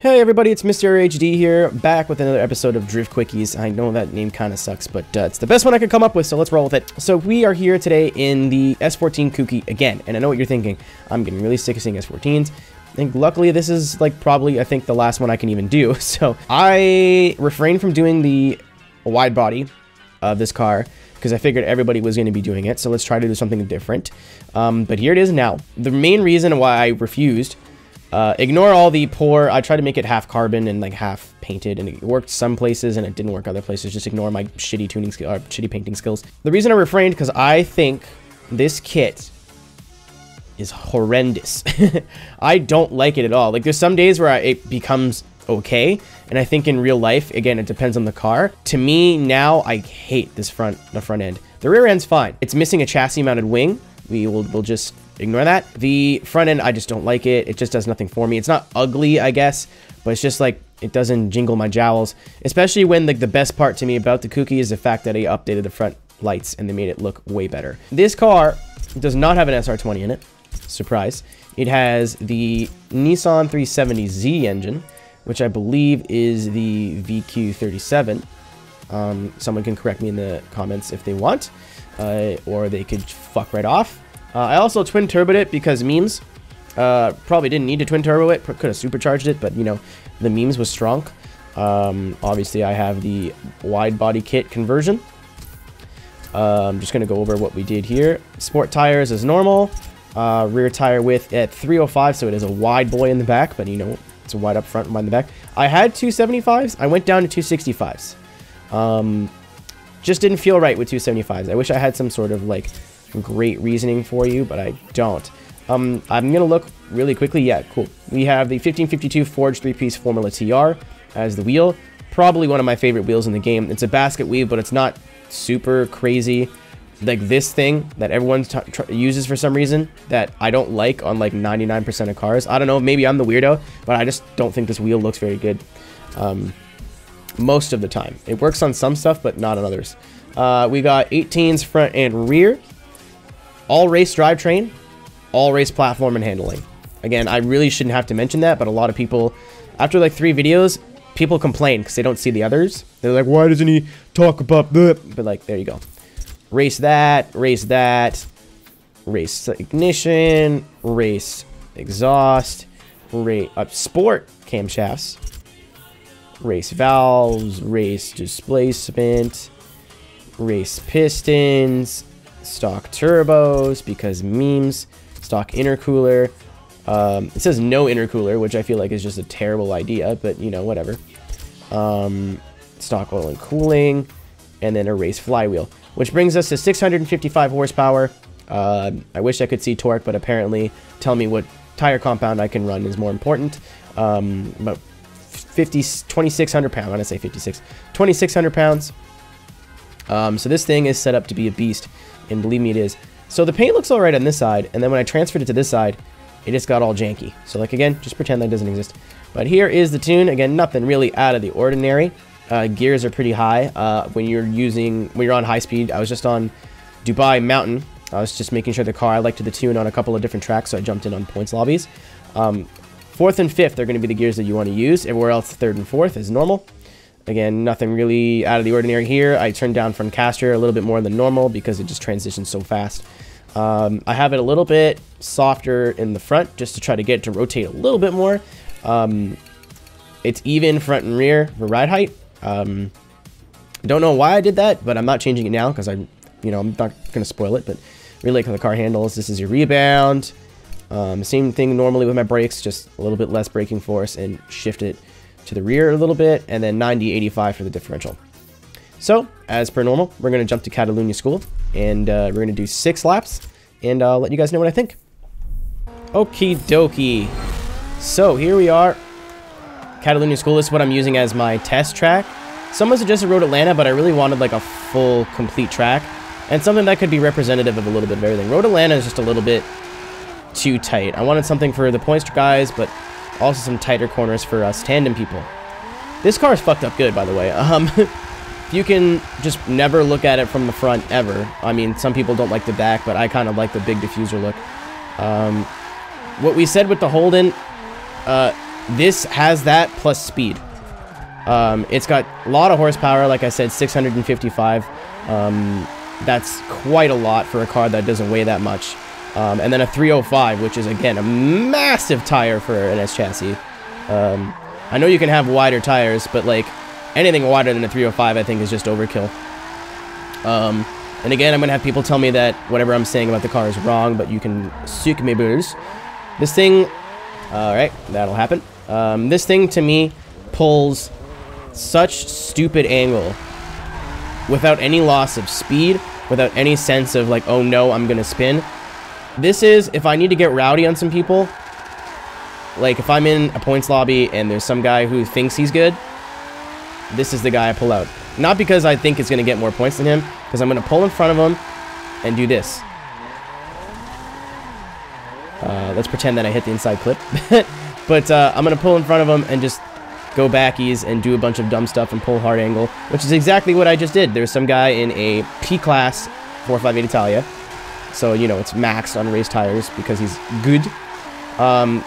Hey everybody, it's MrAeroHD here, back with another episode of Drift Quickies. I know that name kind of sucks, but it's the best one I could come up with, so let's roll with it. So we are here today in the S14 Kouki again, and I know what you're thinking. I'm getting really sick of seeing S14s. I think luckily this is like probably, I think, the last one I can even do. So I refrained from doing the wide body of this car because I figured everybody was going to be doing it, so let's try to do something different. But here it is now. The main reason why I refused, ignore all the poor, I tried to make it half carbon and like half painted, and it worked some places and it didn't work other places. Just ignore my shitty tuning skill, shitty painting skills. The reason I refrained because I think this kit is horrendous. I don't like it at all. Like there's some days where it becomes okay, and I think in real life, again, it depends on the car. To me now, I hate this the front end. The rear end's fine. It's missing a chassis mounted wing. We'll just ignore that. The front end, I just don't like it. It just does nothing for me. It's not ugly, I guess, but it's just like, it doesn't jingle my jowls, especially when like the best part to me about the Kouki is the fact that they updated the front lights and they made it look way better. This car does not have an SR20 in it. Surprise. It has the Nissan 370Z engine, which I believe is the VQ37. Someone can correct me in the comments if they want, or they could fuck right off. I also twin turboed it because memes. Probably didn't need to twin turbo it. Could have supercharged it, but you know, the memes was strong. Obviously, I have the wide body kit conversion. I'm just gonna go over what we did here. Sport tires as normal. Rear tire width at 305, so it is a wide boy in the back, but you know, it's a wide up front and wide in the back. I had 275s. I went down to 265s. Just didn't feel right with 275s. I wish I had some sort of like great reasoning for you, but I don't. I'm gonna look really quickly. Yeah, cool. We have the 1552 Forged 3-piece Formula TR as the wheel. Probably one of my favorite wheels in the game. It's a basket weave, but it's not super crazy like this thing that everyone uses for some reason that I don't like on like 99% of cars. I don't know, maybe I'm the weirdo, but I just don't think this wheel looks very good most of the time. It works on some stuff, but not on others. We got 18s front and rear. All race drivetrain, all race platform and handling. Again, I really shouldn't have to mention that, but a lot of people, after like 3 videos, people complain because they don't see the others. They're like, why doesn't he talk about that? But like, there you go. Race that, race that, race ignition, race exhaust, race sport camshafts, race valves, race displacement, race pistons, stock turbos because memes, stock intercooler. It says no intercooler, which I feel like is just a terrible idea, but you know, whatever. Stock oil and cooling, and then a race flywheel, which brings us to 655 horsepower. I wish I could see torque, but apparently tell me what tire compound I can run is more important. But 2,600 pounds, I'm gonna say 56, 2,600 pounds. So this thing is set up to be a beast, and believe me, it is. So the paint looks all right on this side, and then when I transferred it to this side, it just got all janky. So like, again, just pretend that doesn't exist. But here is the tune. Again, nothing really out of the ordinary. Gears are pretty high when you're on high speed. I was just on Dubai Mountain. I was just making sure the car, I liked the tune on a couple of different tracks, so I jumped in on points lobbies. 4th and 5th are going to be the gears that you want to use. Everywhere else, 3rd and 4th is normal. Again, nothing really out of the ordinary here. I turned down front caster a little bit more than normal because it just transitions so fast. I have it a little bit softer in the front just to try to get it to rotate a little bit more. It's even front and rear for ride height. Don't know why I did that, but I'm not changing it now because I'm not going to spoil it, but really like how the car handles. This is your rebound. Same thing normally with my brakes, just a little bit less braking force and shift it to the rear a little bit, and then 90-85 for the differential. So, as per normal, we're going to jump to Catalunya School, and we're going to do 6 laps, and I'll let you guys know what I think. Okie dokie. So, here we are. Catalunya School, this is what I'm using as my test track. Someone suggested Road Atlanta, but I really wanted like a full, complete track, and something that could be representative of a little bit of everything. Road Atlanta is just a little bit too tight. I wanted something for the points guys, but also some tighter corners for us tandem people. This car is fucked up good, by the way. You can just never look at it from the front, ever. I mean, some people don't like the back, but I kind of like the big diffuser look. What we said with the Holden, this has that plus speed. It's got a lot of horsepower, like I said, 655. That's quite a lot for a car that doesn't weigh that much. And then a 305, which is, again, a massive tire for an S chassis. I know you can have wider tires, but, like, anything wider than a 305, I think, is just overkill. And again, I'm going to have people tell me that whatever I'm saying about the car is wrong, but you can suck me boots. This thing, alright, that'll happen. This thing, to me, pulls such stupid angle without any loss of speed, without any sense of, like, oh no, I'm going to spin. This is, if I need to get rowdy on some people, like, if I'm in a points lobby and there's some guy who thinks he's good, this is the guy I pull out. Not because I think it's going to get more points than him, because I'm going to pull in front of him and do this. Let's pretend that I hit the inside clip. But I'm going to pull in front of him and just go backies and do a bunch of dumb stuff and pull hard angle, which is exactly what I just did. There's some guy in a P-Class 458 Italia. So, you know, it's maxed on race tires because he's good.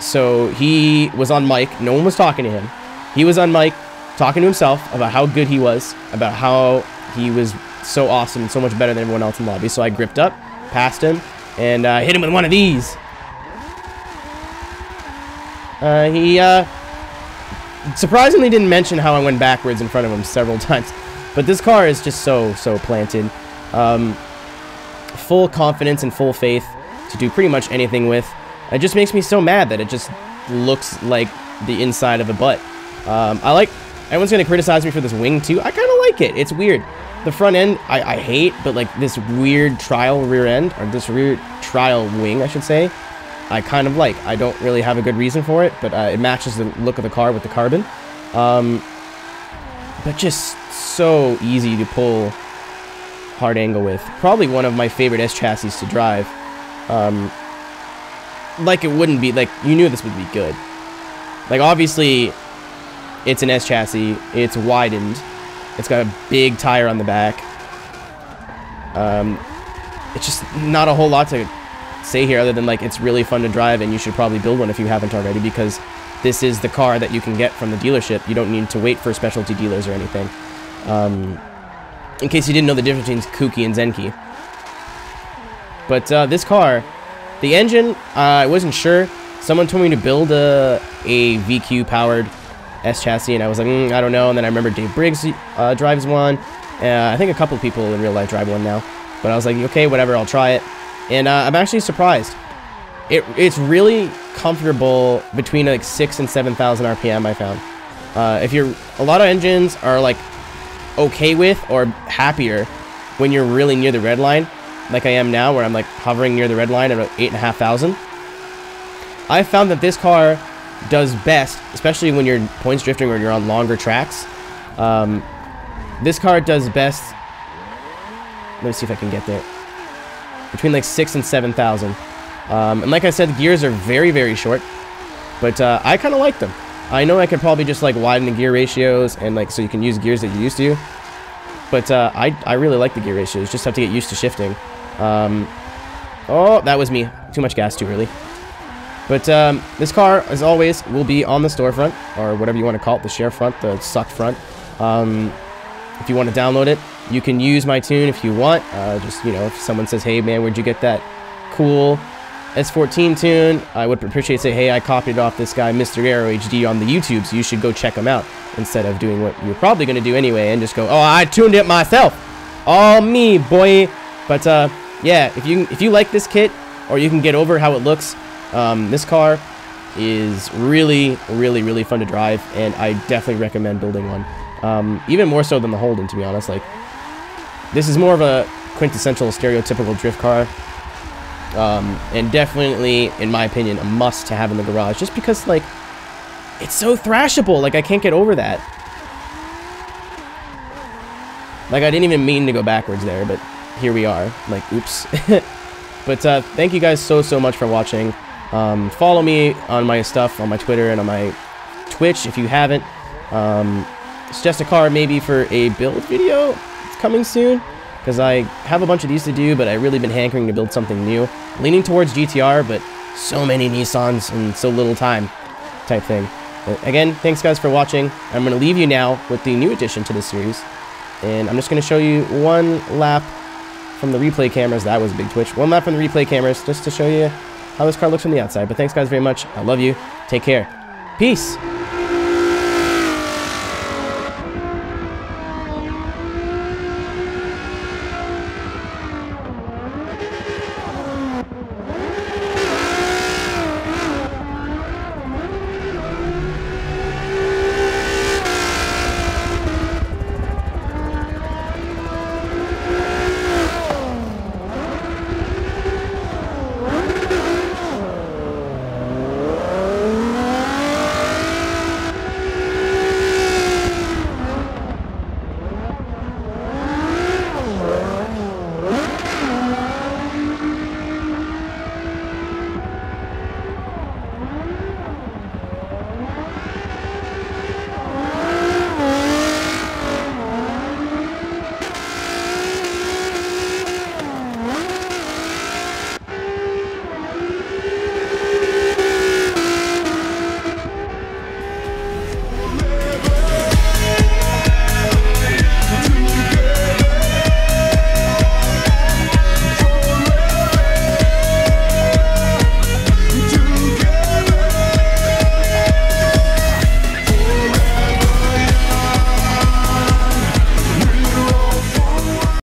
So he was on mic. No one was talking to him. He was on mic talking to himself about how good he was, about how he was so awesome and so much better than everyone else in the lobby. So I gripped up, passed him, and hit him with one of these. He surprisingly didn't mention how I went backwards in front of him several times. But this car is just so planted. Full confidence and full faith to do pretty much anything with. It just makes me so mad that it just looks like the inside of a butt. Everyone's going to criticize me for this wing too. I kind of like it. It's weird. The front end, I hate, but like this weird trial rear end, or this weird trial wing, I should say, I kind of like. I don't really have a good reason for it, but it matches the look of the car with the carbon. But just so easy to pull hard angle with. Probably one of my favorite S chassis to drive. Like it wouldn't be, like, you knew this would be good. Like, obviously, it's an S chassis. It's widened. It's got a big tire on the back. It's just not a whole lot to say here other than, like, it's really fun to drive, and you should probably build one if you haven't already, because this is the car that you can get from the dealership. You don't need to wait for specialty dealers or anything. In case you didn't know the difference between Kouki and Zenki. But this car, the engine, I wasn't sure. Someone told me to build a VQ-powered S chassis, and I was like, I don't know. And then I remember Dave Briggs drives one. I think a couple of people in real life drive one now. But I was like, okay, whatever, I'll try it. And I'm actually surprised. It's really comfortable between like 6,000 and 7,000 RPM, I found. A lot of engines are like okay with or happier when you're really near the red line, like I am now, where I'm like hovering near the red line at about 8,500. I found that this car does best, especially when you're points drifting or you're on longer tracks. This car does best. Let me see if I can get there. Between like 6,000 and 7,000. And like I said, the gears are very, very short, but I kind of like them. I know I could probably just like widen the gear ratios and like so you can use gears that you used to, but I really like the gear ratios. Just have to get used to shifting. Oh, that was me. Too much gas too early. But this car, as always, will be on the storefront, or whatever you want to call it, the share front, the suck front. If you want to download it, you can use my tune if you want. Just, you know, if someone says, hey man, where'd you get that cool S14 tune, I would appreciate say, hey, I copied off this guy, MrAeroHD, on the YouTube, so you should go check him out, instead of doing what you're probably going to do anyway and just go, oh, I tuned it myself. All me, boy. But yeah, if you like this kit, or you can get over how it looks, this car is really, really, really fun to drive, and I definitely recommend building one. Even more so than the Holden, to be honest. Like, this is more of a quintessential, stereotypical drift car. And definitely, in my opinion, a must to have in the garage, just because, like, it's so thrashable. Like, I can't get over that. Like, I didn't even mean to go backwards there, but here we are. Like, oops. But thank you guys so much for watching. Follow me on my stuff, on my Twitter and on my Twitch if you haven't. Suggest a car maybe for a build video. It's coming soon, because I have a bunch of these to do, but I've really been hankering to build something new. Leaning towards GTR, but so many Nissans in so little time type thing. Again, thanks guys for watching. I'm going to leave you now with the new addition to the series. And I'm just going to show you one lap from the replay cameras. That was a big twitch. One lap from the replay cameras just to show you how this car looks from the outside. But thanks guys very much. I love you. Take care. Peace.